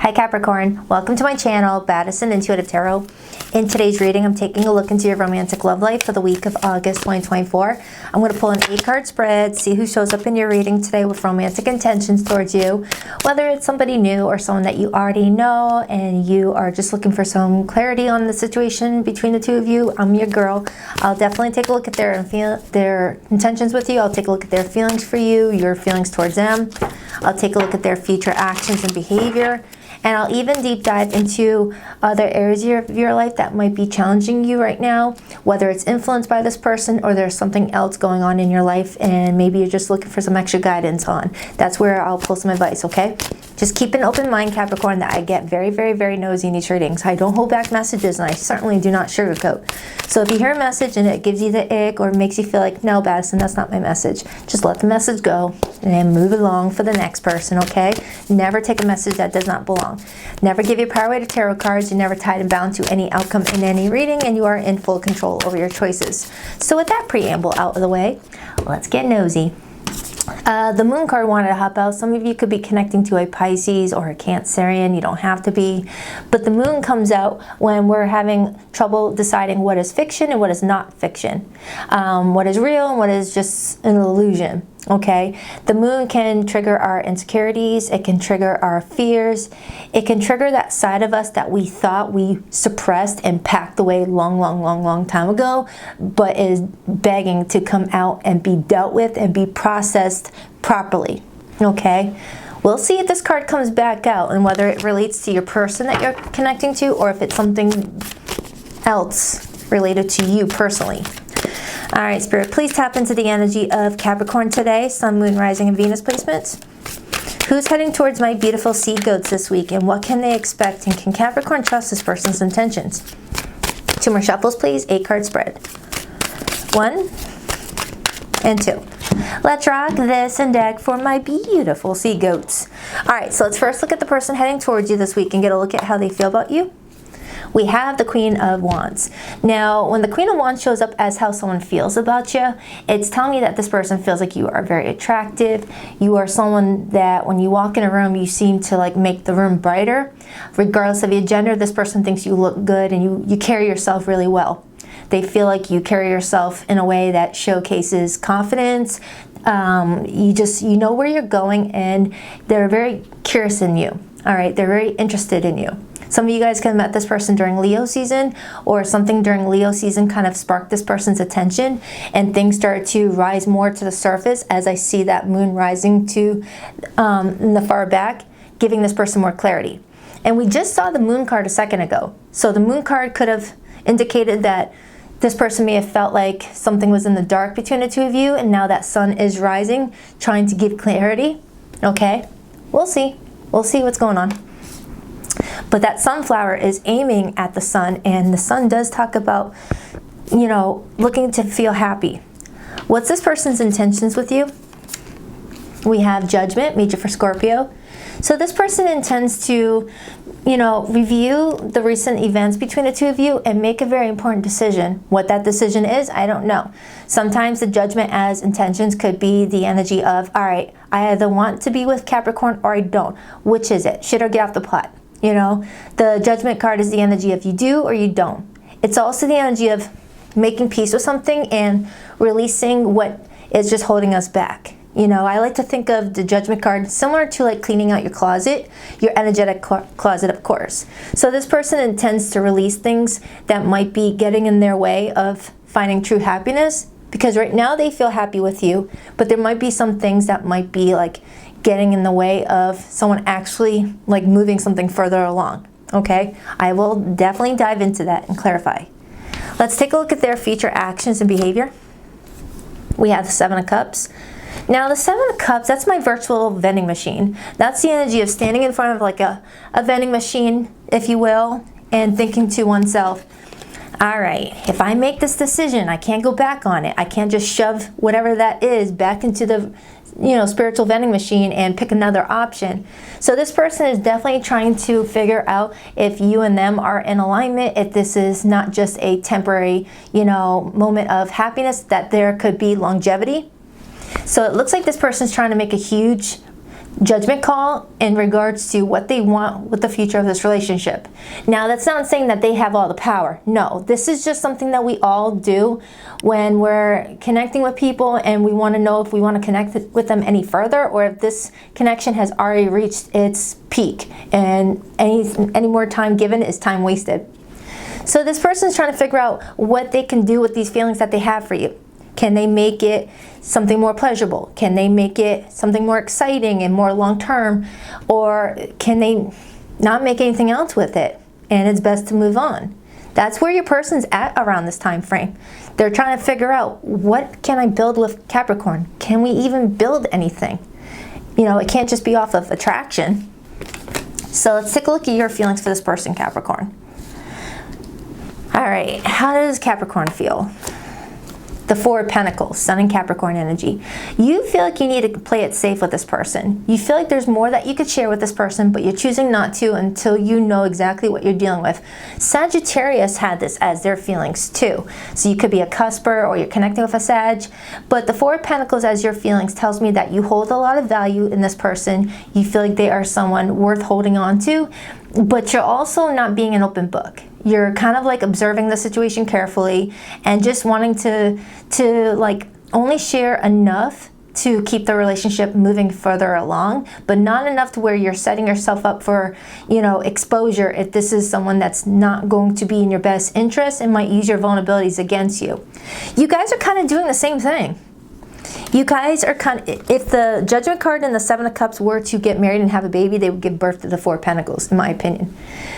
Hi Capricorn, welcome to my channel, Baddison Intuitive Tarot. In today's reading, I'm taking a look into your romantic love life for the week of August 2024. I'm going to pull an 8-card spread, see who shows up in your reading today with romantic intentions towards you. Whether it's somebody new or someone that you already know and you are just looking for some clarity on the situation between the two of you, I'm your girl. I'll definitely take a look at their intentions with you. I'll take a look at their feelings for you, your feelings towards them. I'll take a look at their future actions and behavior. And I'll even deep dive into other areas of your life that might be challenging you right now, whether it's influenced by this person or there's something else going on in your life and maybe you're just looking for some extra guidance on. That's where I'll pull some advice, okay? Just keep an open mind, Capricorn, that I get very, very, very nosy in these readings. I don't hold back messages and I certainly do not sugarcoat. So if you hear a message and it gives you the ick or makes you feel like, no, Baddison, that's not my message, just let the message go and then move along for the next person, okay? Never take a message that does not belong. Never give your power away to tarot cards. You're never tied and bound to any outcome in any reading, and you are in full control over your choices. So with that preamble out of the way, let's get nosy. The moon card wanted to hop out. Some of you could be connecting to a Pisces or a Cancerian. You don't have to be. But the moon comes out when we're having trouble deciding what is fiction and what is not fiction. What is real and what is just an illusion. Okay? The moon can trigger our insecurities. It can trigger our fears. It can trigger that side of us that we thought we suppressed and packed away long time ago, but is begging to come out and be dealt with and be processed properly. Okay? We'll see if this card comes back out and whether it relates to your person that you're connecting to or if it's something else related to you personally. All right, Spirit, please tap into the energy of Capricorn today, Sun, Moon, Rising, and Venus placements. Who's heading towards my beautiful sea goats this week, and what can they expect, and can Capricorn trust this person's intentions? 2 more shuffles, please. 8-card spread. 1 and 2. Let's rock this and deck for my beautiful sea goats. All right, so let's first look at the person heading towards you this week and get a look at how they feel about you. We have the Queen of Wands. Now, when the Queen of Wands shows up as how someone feels about you, it's telling me that this person feels like you are very attractive. You are someone that when you walk in a room, you seem to like make the room brighter. Regardless of your gender, this person thinks you look good and you carry yourself really well. They feel like you carry yourself in a way that showcases confidence. You know where you're going and they're very curious in you. All right, they're very interested in you. Some of you guys could have met this person during Leo season or something during Leo season kind of sparked this person's attention and things started to rise more to the surface as I see that moon rising to in the far back, giving this person more clarity. And we just saw the moon card a second ago. So the moon card could have indicated that this person may have felt like something was in the dark between the two of you and now that sun is rising, trying to give clarity. Okay, we'll see. We'll see what's going on. But that sunflower is aiming at the sun, and the sun does talk about, you know, looking to feel happy. What's this person's intentions with you? We have Judgment, major for Scorpio. So this person intends to, you know, review the recent events between the two of you and make a very important decision. What that decision is, I don't know. Sometimes the Judgment as intentions could be the energy of, all right, I either want to be with Capricorn or I don't. Which is it? Shit or get off the pot? You know, the Judgment card is the energy of you do or you don't. It's also the energy of making peace with something and releasing what is just holding us back. You know, I like to think of the Judgment card similar to like cleaning out your closet, your energetic closet, of course. So this person intends to release things that might be getting in their way of finding true happiness because right now they feel happy with you, but there might be some things that might be like getting in the way of someone actually like moving something further along. Okay, I will definitely dive into that and clarify. Let's take a look at their future actions and behavior. We have the 7 of Cups. Now the 7 of Cups, that's my virtual vending machine. That's the energy of standing in front of like a vending machine, if you will, and thinking to oneself, all right, if I make this decision, I can't go back on it. I can't just shove whatever that is back into the, you know, spiritual vending machine and pick another option. So this person is definitely trying to figure out if you and them are in alignment, if this is not just a temporary, you know, moment of happiness, that there could be longevity. So it looks like this person's trying to make a huge judgment call in regards to what they want with the future of this relationship. Now, that's not saying that they have all the power. No, this is just something that we all do when we're connecting with people and we want to know if we want to connect with them any further, or if this connection has already reached its peak and any more time given is time wasted. So this person's trying to figure out what they can do with these feelings that they have for you. Can they make it something more pleasurable? Can they make it something more exciting and more long-term? Or can they not make anything else with it and it's best to move on? That's where your person's at around this time frame. They're trying to figure out, what can I build with Capricorn? Can we even build anything? You know, it can't just be off of attraction. So let's take a look at your feelings for this person, Capricorn. All right, how does Capricorn feel? The Four of Pentacles, Sun and Capricorn energy. You feel like you need to play it safe with this person. You feel like there's more that you could share with this person, but you're choosing not to until you know exactly what you're dealing with. Sagittarius had this as their feelings too. So you could be a cusper or you're connecting with a Sag. But the Four of Pentacles as your feelings tells me that you hold a lot of value in this person. You feel like they are someone worth holding on to, but you're also not being an open book. You're kind of like observing the situation carefully and just wanting to like only share enough to keep the relationship moving further along, but not enough to where you're setting yourself up for, you know, exposure if this is someone that's not going to be in your best interest and might use your vulnerabilities against you. You guys are kind of doing the same thing. You guys are kind of, if the Judgment card and the Seven of Cups were to get married and have a baby, they would give birth to the Four of Pentacles, in my opinion.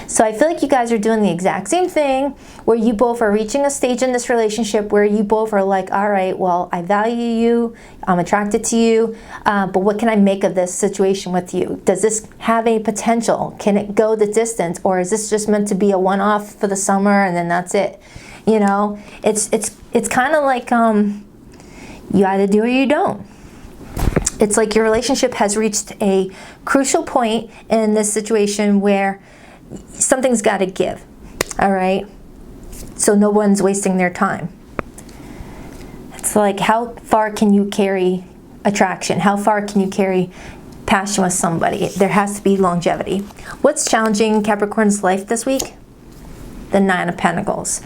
So I feel like you guys are doing the exact same thing, where you both are reaching a stage in this relationship where you both are like, all right, well, I value you, I'm attracted to you, but what can I make of this situation with you? Does this have any potential? Can it go the distance? Or is this just meant to be a one-off for the summer and then that's it? You know, it's kind of like, you either do or you don't. It's like your relationship has reached a crucial point in this situation where something's got to give, all right? So no one's wasting their time. It's like, how far can you carry attraction? How far can you carry passion with somebody? There has to be longevity. What's challenging Capricorn's life this week? The Nine of Pentacles.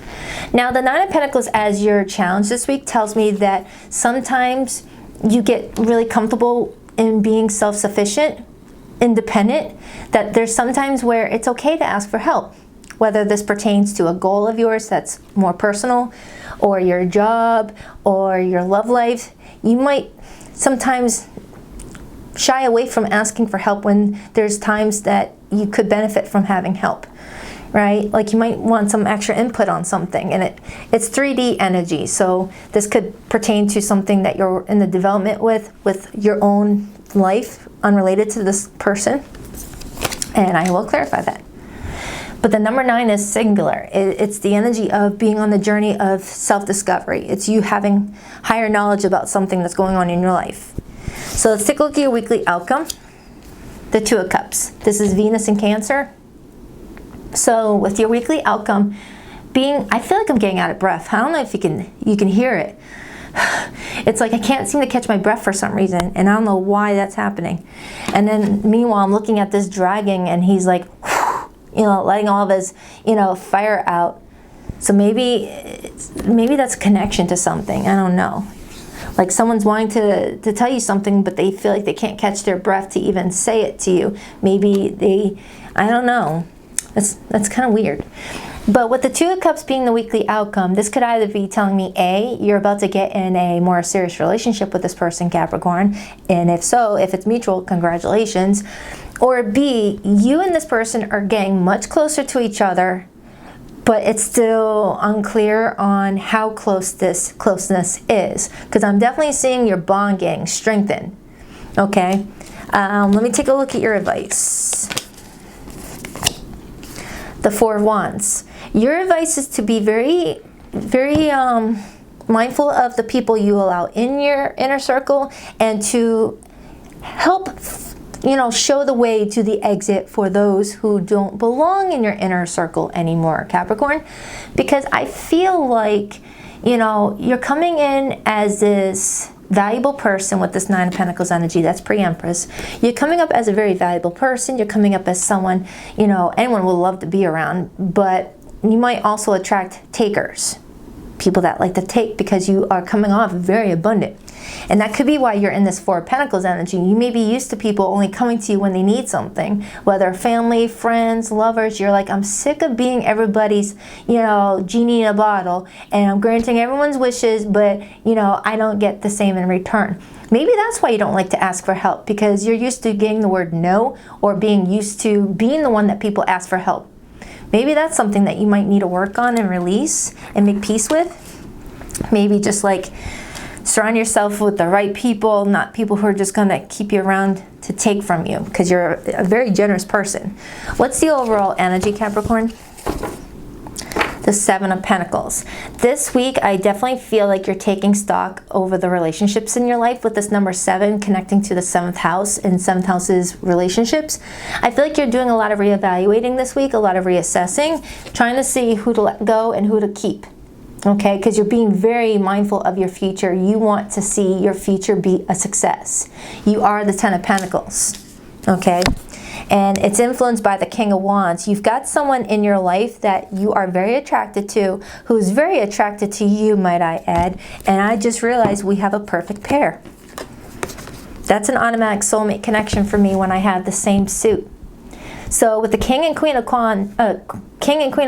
Now, the Nine of Pentacles as your challenge this week tells me that sometimes you get really comfortable in being self-sufficient, independent, that there's sometimes where it's okay to ask for help, whether this pertains to a goal of yours that's more personal, or your job, or your love life. You might sometimes shy away from asking for help when there's times that you could benefit from having help. Right? Like you might want some extra input on something, and it's 3D energy. So this could pertain to something that you're in the development with your own life, unrelated to this person. And I will clarify that. But the number 9 is singular. It's the energy of being on the journey of self-discovery. It's you having higher knowledge about something that's going on in your life. So let's take a look at your weekly outcome. The Two of Cups. This is Venus in Cancer. So with your weekly outcome being, I feel like I'm getting out of breath. I don't know if you can hear it. It's like I can't seem to catch my breath for some reason, and I don't know why that's happening. And then meanwhile, I'm looking at this dragon, and he's like, you know, letting all of his, you know, fire out. So maybe that's a connection to something. I don't know. Like someone's wanting to tell you something, but they feel like they can't catch their breath to even say it to you. Maybe I don't know. That's kind of weird. But with the Two of Cups being the weekly outcome, this could either be telling me, A, you're about to get in a more serious relationship with this person, Capricorn, and if so, if it's mutual, congratulations. Or B, you and this person are getting much closer to each other, but it's still unclear on how close this closeness is. Because I'm definitely seeing your bond getting strengthened. Okay? Let me take a look at your advice. The Four of Wands. Your advice is to be very, very mindful of the people you allow in your inner circle, and to help, you know, show the way to the exit for those who don't belong in your inner circle anymore, Capricorn. Because I feel like, you know, you're coming in as this valuable person with this Nine of Pentacles energy. That's pre-Empress. You're coming up as a very valuable person. You're coming up as someone, you know, anyone will love to be around, but you might also attract takers. People that like to take, because you are coming off very abundant. And that could be why you're in this Four of Pentacles energy. You may be used to people only coming to you when they need something, whether family, friends, lovers. You're like, I'm sick of being everybody's, you know, genie in a bottle, and I'm granting everyone's wishes, but, you know, I don't get the same in return. Maybe that's why you don't like to ask for help, because you're used to getting the word no, or being used to being the one that people ask for help. Maybe that's something that you might need to work on and release and make peace with. Maybe just like surround yourself with the right people, not people who are just going to keep you around to take from you, because you're a very generous person. What's the overall energy, Capricorn? The Seven of Pentacles. This week, I definitely feel like you're taking stock over the relationships in your life with this number 7 connecting to the 7th house, and 7th house is relationships. I feel like you're doing a lot of reevaluating this week, a lot of reassessing, trying to see who to let go and who to keep. Okay, because you're being very mindful of your future. You want to see your future be a success. You are the 10 of Pentacles. Okay, and it's influenced by the King of Wands. You've got someone in your life that you are very attracted to, who's very attracted to you, might I add. And I just realized we have a perfect pair. That's an automatic soulmate connection for me when I have the same suit. So with the King and Queen of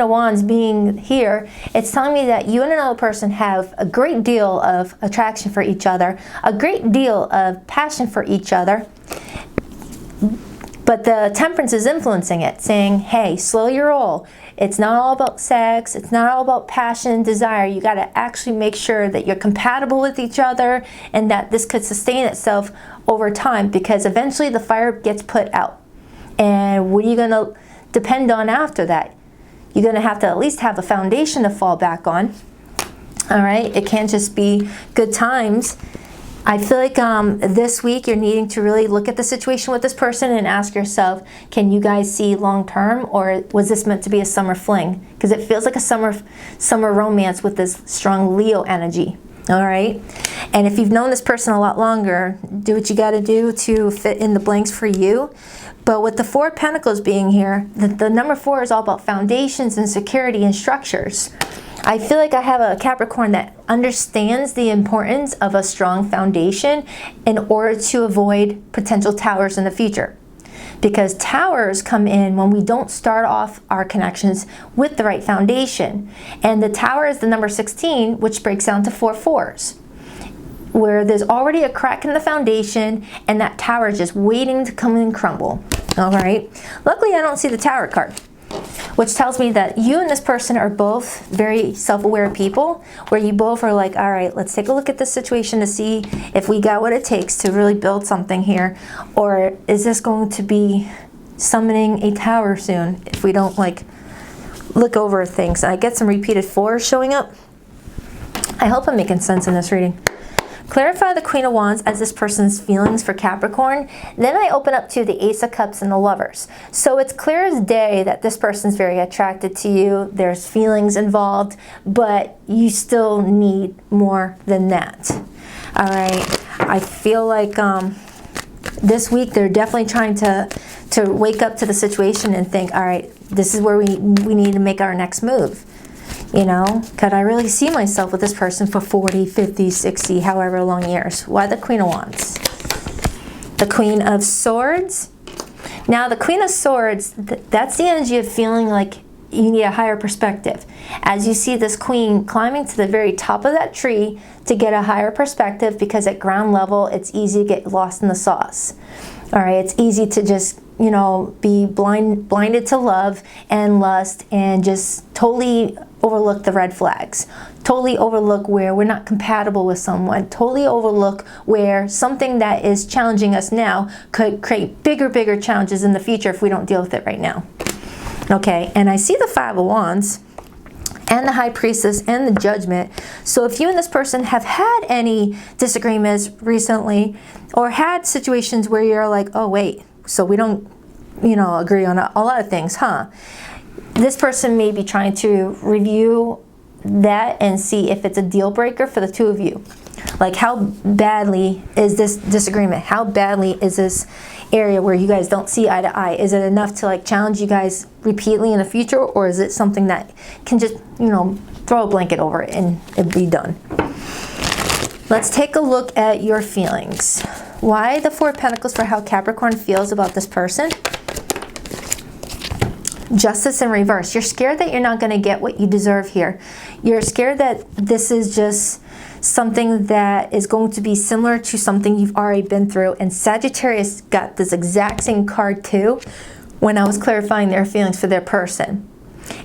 Wands being here, it's telling me that you and another person have a great deal of attraction for each other, a great deal of passion for each other. But the Temperance is influencing it, saying, hey, slow your roll. It's not all about sex. It's not all about passion, desire. You got to actually make sure that you're compatible with each other, and that this could sustain itself over time, because eventually the fire gets put out. And what are you going to depend on after that? You're going to have to at least have a foundation to fall back on. All right? It can't just be good times. I feel like this week you're needing to really look at the situation with this person and ask yourself, can you guys see long term, or was this meant to be a summer fling? Because it feels like a summer romance with this strong Leo energy. All right? And if you've known this person a lot longer, do what you got to do to fit in the blanks for you. But with the Four of Pentacles being here, the number 4 is all about foundations and security and structures. I feel like I have a Capricorn that understands the importance of a strong foundation in order to avoid potential towers in the future. Because towers come in when we don't start off our connections with the right foundation. And the tower is the number 16, which breaks down to 4 4s. Where there's already a crack in the foundation, and that tower is just waiting to come and crumble. All right. Luckily, I don't see the Tower card, which tells me that you and this person are both very self-aware people, where you both are like, all right, let's take a look at this situation to see if we got what it takes to really build something here, or is this going to be summoning a tower soon if we don't like look over things. I get some repeated 4s showing up. I hope I'm making sense in this reading. Clarify the Queen of Wands as this person's feelings for Capricorn. Then I open up to the Ace of Cups and the Lovers. So it's clear as day that this person's very attracted to you. There's feelings involved, but you still need more than that. All right. I feel like this week they're definitely trying to wake up to the situation and think, all right, this is where we need to make our next move. You know, could I really see myself with this person for 40, 50, 60, however long years? Why the Queen of Wands? The Queen of Swords. Now, the Queen of Swords, that's the energy of feeling like you need a higher perspective. As you see this queen climbing to the very top of that tree to get a higher perspective, because at ground level, it's easy to get lost in the sauce. All right, it's easy to just, you know, be blinded to love and lust and just totally overlook the red flags, totally overlook where we're not compatible with someone, totally overlook where something that is challenging us now could create bigger challenges in the future if we don't deal with it right now. Okay, and I see the 5 of Wands and the High Priestess and the Judgment. So if you and this person have had any disagreements recently, or had situations where you're like, oh wait, so we don't, you know, agree on a lot of things, huh? This person may be trying to review that and see if it's a deal breaker for the two of you. Like, how badly is this disagreement? How badly is this area where you guys don't see eye to eye? Is it enough to like challenge you guys repeatedly in the future, or is it something that can just, you know, throw a blanket over it and it'd be done? Let's take a look at your feelings. Why the Four of Pentacles for how Capricorn feels about this person? Justice in reverse. You're scared that you're not going to get what you deserve here. You're scared that this is just something that is going to be similar to something you've already been through. And Sagittarius got this exact same card too when I was clarifying their feelings for their person.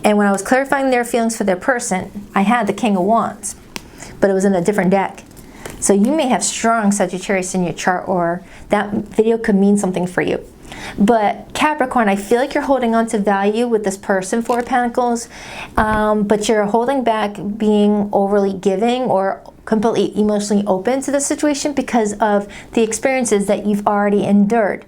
And when I was clarifying their feelings for their person, I had the King of Wands, but it was in a different deck. So you may have strong Sagittarius in your chart, or that video could mean something for you. But Capricorn, I feel like you're holding on to value with this person, Four of Pentacles, but you're holding back being overly giving or completely emotionally open to the situation because of the experiences that you've already endured.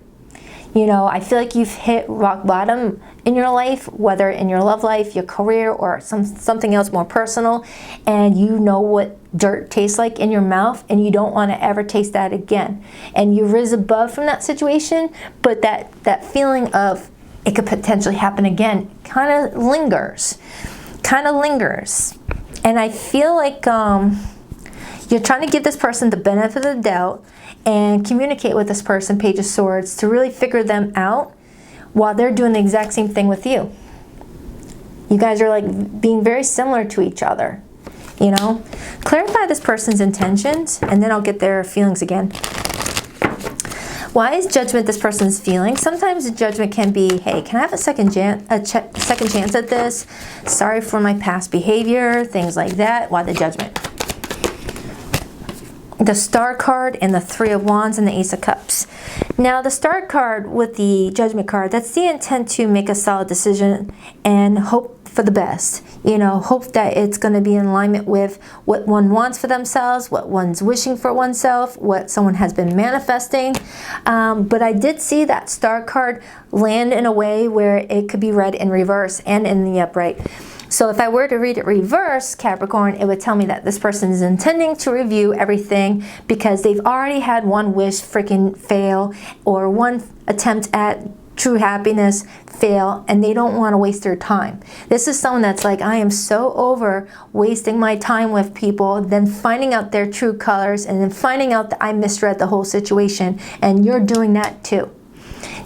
You know, I feel like you've hit rock bottom in your life, whether in your love life, your career, or something else more personal, and you know what dirt tastes like in your mouth, and you don't want to ever taste that again. And you rise above from that situation, but that feeling of it could potentially happen again kind of lingers. And I feel like you're trying to give this person the benefit of the doubt and communicate with this person, Page of Swords, to really figure them out while they're doing the exact same thing with you. You guys are like being very similar to each other, you know? Clarify this person's intentions, and then I'll get their feelings again. Why is Judgment this person's feeling? Sometimes the Judgment can be, hey, can I have a second chance at this? Sorry for my past behavior, things like that. Why the Judgment? The Star card and the Three of Wands and the Ace of Cups. Now the Star card with the Judgment card, that's the intent to make a solid decision and hope for the best. You know, hope that it's going to be in alignment with what one wants for themselves, what one's wishing for oneself, what someone has been manifesting. But I did see that Star card land in a way where it could be read in reverse and in the upright. So if I were to read it reverse, Capricorn, it would tell me that this person is intending to review everything because they've already had one wish freaking fail, or one attempt at true happiness fail, and they don't want to waste their time. This is someone that's like, I am so over wasting my time with people, then finding out their true colors, and then finding out that I misread the whole situation, and you're doing that too.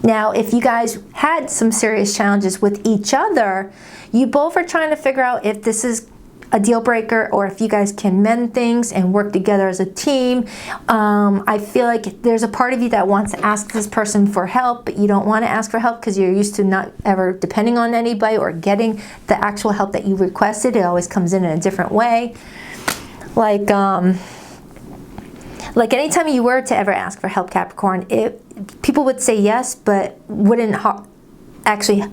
Now, if you guys had some serious challenges with each other, you both are trying to figure out if this is a deal breaker or if you guys can mend things and work together as a team. I feel like there's a part of you that wants to ask this person for help, but you don't want to ask for help because you're used to not ever depending on anybody or getting the actual help that you requested. It always comes in a different way. Like anytime you were to ever ask for help, Capricorn, people would say yes, but wouldn't actually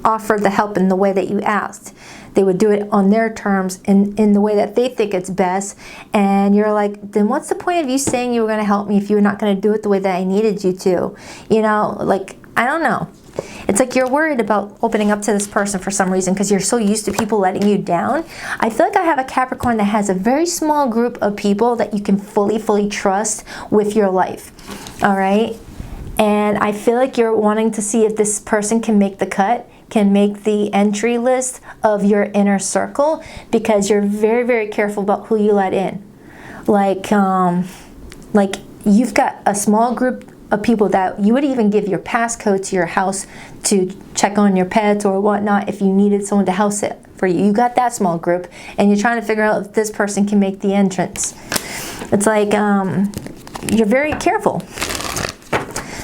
offer the help in the way that you asked. They would do it on their terms in the way that they think it's best. And you're like, then what's the point of you saying you were going to help me if you were not going to do it the way that I needed you to? You know, like, I don't know. It's like you're worried about opening up to this person for some reason because you're so used to people letting you down. I feel like I have a Capricorn that has a very small group of people that you can fully trust with your life. All right? And I feel like you're wanting to see if this person can make the cut, can make the entry list of your inner circle, because you're very careful about who you let in. Like you've got a small group of people that you would even give your passcode to your house to check on your pets or whatnot if you needed someone to house it for you. You got that small group, and you're trying to figure out if this person can make the entrance. It's like you're very careful.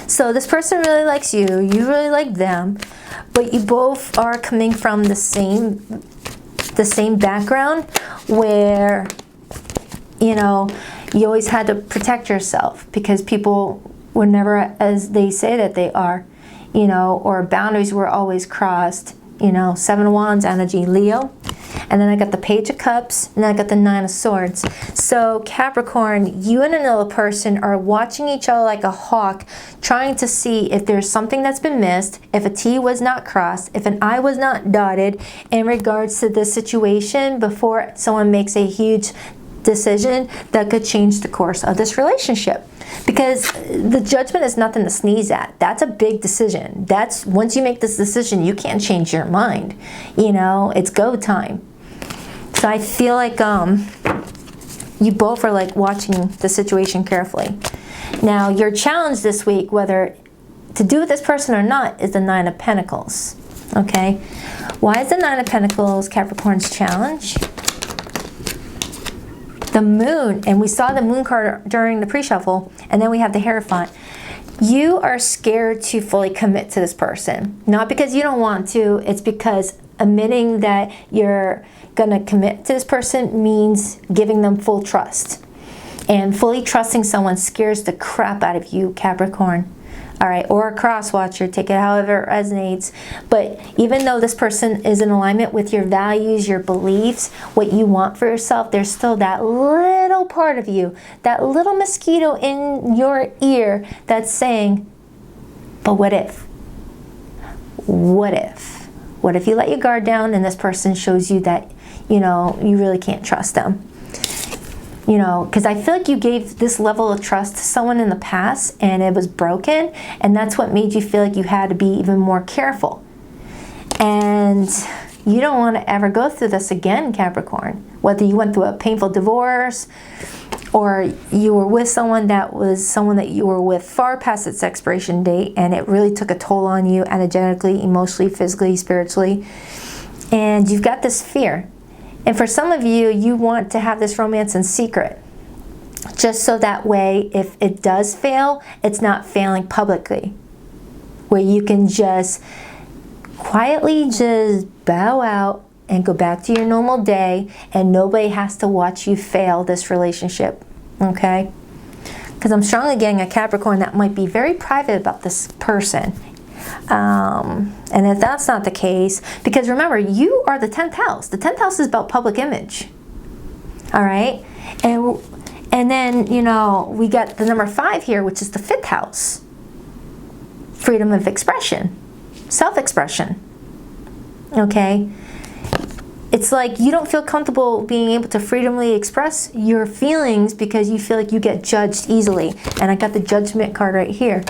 So this person really likes you, you really like them, but you both are coming from the same background where, you know, you always had to protect yourself because people were never as they say that they are, you know, or boundaries were always crossed. You know, Seven of Wands energy, Leo. And then I got the Page of Cups, and then I got the Nine of Swords. So Capricorn, you and another person are watching each other like a hawk, trying to see if there's something that's been missed, if a T was not crossed, if an I was not dotted in regards to this situation before someone makes a huge decision that could change the course of this relationship. Because the Judgment is nothing to sneeze at. That's a big decision. That's, once you make this decision, you can't change your mind. You know, it's go time. So I feel like you both are like watching the situation carefully. Now, your challenge this week, whether to do with this person or not, is the Nine of Pentacles. Okay? Why is the Nine of Pentacles Capricorn's challenge? The Moon, and we saw the Moon card during the pre-shuffle, and then we have the Hierophant. You are scared to fully commit to this person. Not because you don't want to, it's because admitting that you're gonna commit to this person means giving them full trust. And fully trusting someone scares the crap out of you, Capricorn. All right, or a cross watcher, take it however it resonates. But even though this person is in alignment with your values, your beliefs, what you want for yourself, there's still that little part of you, that little mosquito in your ear that's saying, but what if? What if? What if you let your guard down and this person shows you that, you know, you really can't trust them? You know, because I feel like you gave this level of trust to someone in the past and it was broken, and that's what made you feel like you had to be even more careful. And you don't want to ever go through this again, Capricorn. Whether you went through a painful divorce or you were with someone that you were with far past its expiration date and it really took a toll on you energetically, emotionally, physically, spiritually, and you've got this fear. And for some of you, you want to have this romance in secret. Just so that way, if it does fail, it's not failing publicly. Where you can just quietly just bow out and go back to your normal day and nobody has to watch you fail this relationship. Okay? Because I'm strongly getting a Capricorn that might be very private about this person. And if that's not the case, because remember, you are the 10th house. The 10th house is about public image. All right? And then, you know, we got the number 5 here, which is the 5th house. Freedom of expression. Self-expression. Okay? It's like you don't feel comfortable being able to freely express your feelings because you feel like you get judged easily. And I got the Judgment card right here.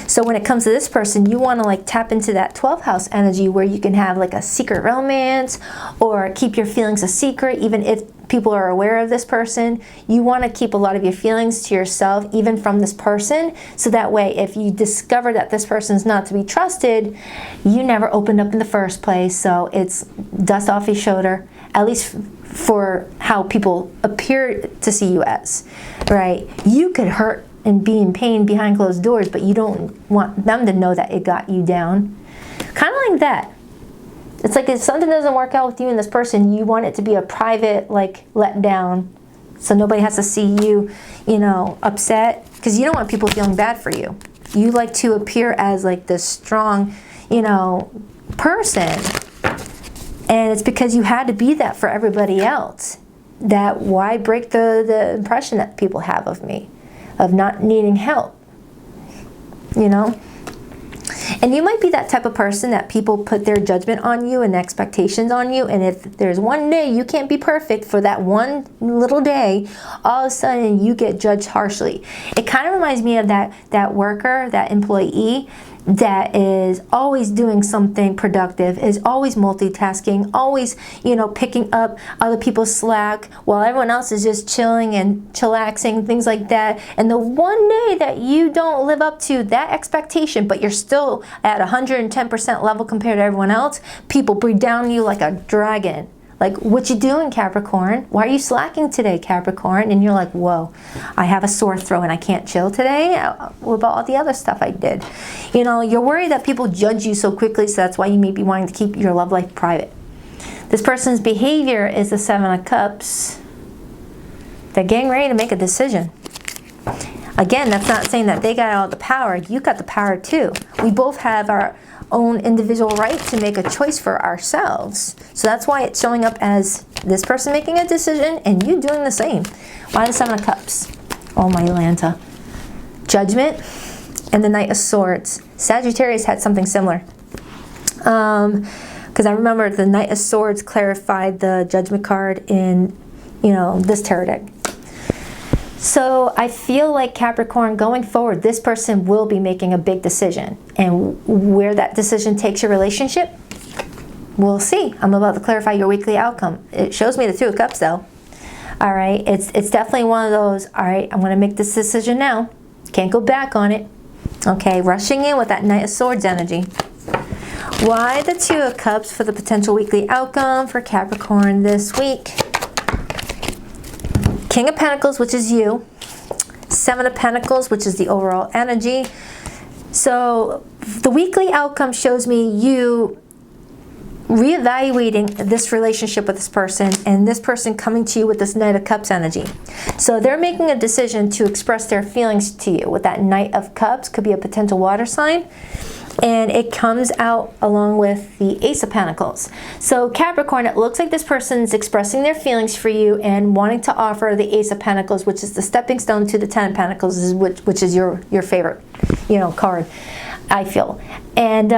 So when it comes to this person, you want to like tap into that 12th house energy where you can have like a secret romance or keep your feelings a secret, even if people are aware of this person. You want to keep a lot of your feelings to yourself, even from this person. So that way, if you discover that this person's not to be trusted, you never opened up in the first place. So it's dust off your shoulder, at least for how people appear to see you as, right? You could hurt and be in pain behind closed doors, but you don't want them to know that it got you down. Kind of like that. It's like if something doesn't work out with you and this person, you want it to be a private, like, let down. So nobody has to see you, you know, upset. Because you don't want people feeling bad for you. You like to appear as, like, this strong, you know, person. And it's because you had to be that for everybody else. That why break the impression that people have of me? Of not needing help, you know? And you might be that type of person that people put their judgment on you and expectations on you, and if there's one day you can't be perfect for that one little day, all of a sudden you get judged harshly. It kind of reminds me of that worker, that employee that is always doing something productive, is always multitasking, always, you know, picking up other people's slack while everyone else is just chilling and chillaxing, things like that. And the one day that you don't live up to that expectation, but you're still at 110% level compared to everyone else, people breathe down you like a dragon. Like, what you doing, Capricorn? Why are you slacking today, Capricorn? And you're like, whoa, I have a sore throat and I can't chill today? What about all the other stuff I did? You know, you're worried that people judge you so quickly, so that's why you may be wanting to keep your love life private. This person's behavior is the 7 of Cups. They're getting ready to make a decision. Again, that's not saying that they got all the power. You got the power too. We both have our own individual right to make a choice for ourselves. So that's why it's showing up as this person making a decision and you doing the same. Why the 7 of Cups? Oh my Lanta. Judgment and the Knight of Swords. Sagittarius had something similar. Because I remember the Knight of Swords clarified the Judgment card in, you know, this tarot deck. So I feel like Capricorn, going forward, this person will be making a big decision. And where that decision takes your relationship, we'll see. I'm about to clarify your weekly outcome. It shows me the Two of Cups, though. All right, it's definitely one of those, all right, I'm going to make this decision now. Can't go back on it. Okay, rushing in with that Knight of Swords energy. Why the Two of Cups for the potential weekly outcome for Capricorn this week? King of Pentacles, which is you. Seven of Pentacles, which is the overall energy. So the weekly outcome shows me you reevaluating this relationship with this person, and this person coming to you with this Knight of Cups energy. So they're making a decision to express their feelings to you with that Knight of Cups. Could be a potential water sign. And it comes out along with the Ace of Pentacles. So Capricorn, it looks like this person's expressing their feelings for you and wanting to offer the Ace of Pentacles, which is the stepping stone to the Ten of Pentacles, which is your favorite, card, I feel. And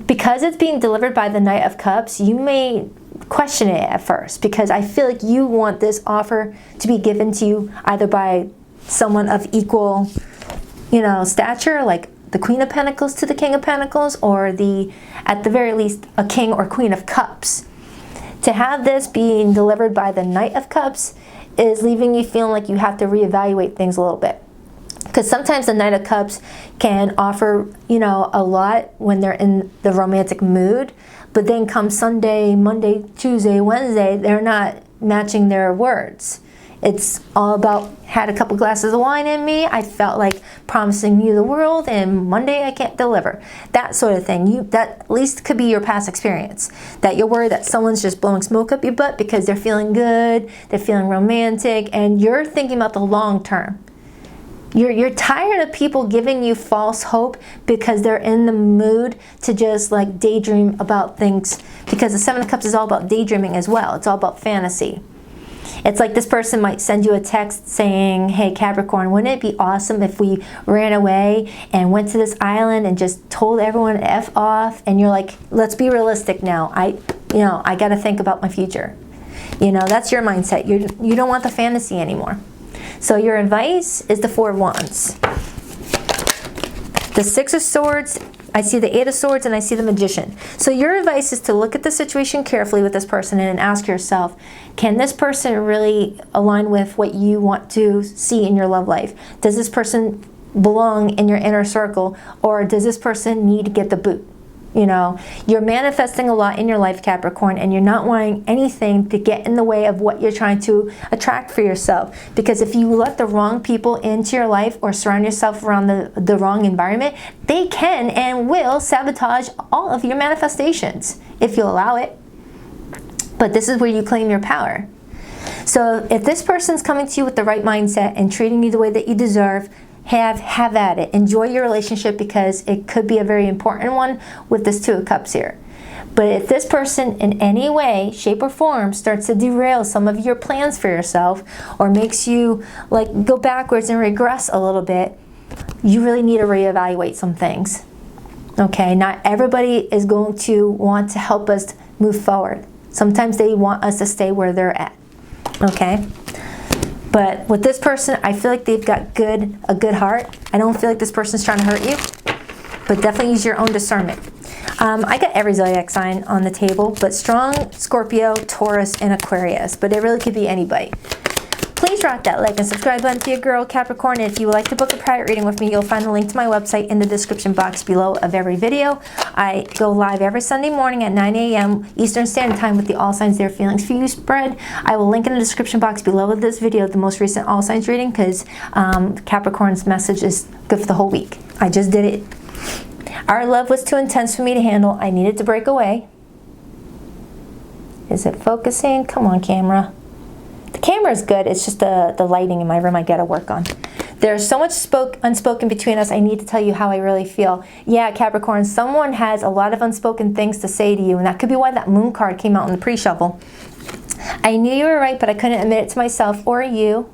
because it's being delivered by the Knight of Cups, you may question it at first, because I feel like you want this offer to be given to you either by someone of equal, stature, like the Queen of Pentacles to the King of Pentacles, or at the very least, a King or Queen of Cups. To have this being delivered by the Knight of Cups is leaving you feeling like you have to reevaluate things a little bit. Because sometimes the Knight of Cups can offer, a lot when they're in the romantic mood, but then come Sunday, Monday, Tuesday, Wednesday, they're not matching their words. It's all about, had a couple glasses of wine in me, I felt like promising you the world, and Monday I can't deliver. That sort of thing. That at least could be your past experience. That you're worried that someone's just blowing smoke up your butt because they're feeling good, they're feeling romantic, and you're thinking about the long term. You're tired of people giving you false hope because they're in the mood to just like daydream about things, because the Seven of Cups is all about daydreaming as well. It's all about fantasy. It's like this person might send you a text saying, hey Capricorn, wouldn't it be awesome if we ran away and went to this island and just told everyone to F off? And you're like, let's be realistic now. I got to think about my future. That's your mindset. You don't want the fantasy anymore. So your advice is the Four of Wands. The Six of Swords, I see the Eight of Swords, and I see the Magician. So your advice is to look at the situation carefully with this person and ask yourself, can this person really align with what you want to see in your love life? Does this person belong in your inner circle, or does this person need to get the boot? You're manifesting a lot in your life, Capricorn, and you're not wanting anything to get in the way of what you're trying to attract for yourself. Because if you let the wrong people into your life or surround yourself around the wrong environment, they can and will sabotage all of your manifestations if you allow it. But this is where you claim your power. So if this person's coming to you with the right mindset and treating you the way that you deserve, have at it. Enjoy your relationship, because it could be a very important one with this Two of Cups here. But if this person in any way, shape, or form starts to derail some of your plans for yourself, or makes you like go backwards and regress a little bit, you really need to reevaluate some things. Okay, not everybody is going to want to help us move forward. Sometimes they want us to stay where they're at. Okay? But with this person, I feel like they've got a good heart. I don't feel like this person's trying to hurt you, but definitely use your own discernment. I got every zodiac sign on the table, but strong Scorpio, Taurus, and Aquarius, but it really could be anybody. Please drop that like and subscribe button to your girl, Capricorn. And if you would like to book a private reading with me, you'll find the link to my website in the description box below of every video. I go live every Sunday morning at 9 a.m. Eastern Standard Time with the All Signs Their Feelings for You spread. I will link in the description box below of this video the most recent All Signs reading, because Capricorn's message is good for the whole week. I just did it. Our love was too intense for me to handle. I needed to break away. Is it focusing? Come on, camera. The camera is good. It's just the lighting in my room I got to work on. There's so much unspoken between us. I need to tell you how I really feel. Yeah, Capricorn, someone has a lot of unspoken things to say to you, and that could be why that Moon card came out in the pre-shuffle. I knew you were right, but I couldn't admit it to myself or you.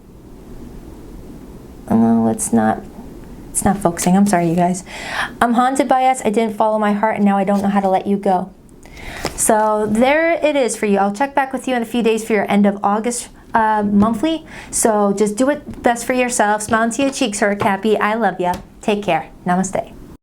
Oh, it's not focusing. I'm sorry, you guys. I'm haunted by us. I didn't follow my heart, and now I don't know how to let you go. So there it is for you. I'll check back with you in a few days for your end of August monthly. So just do it best for yourself. Smile until your cheeks hurt, Cappy. I love you. Take care. Namaste.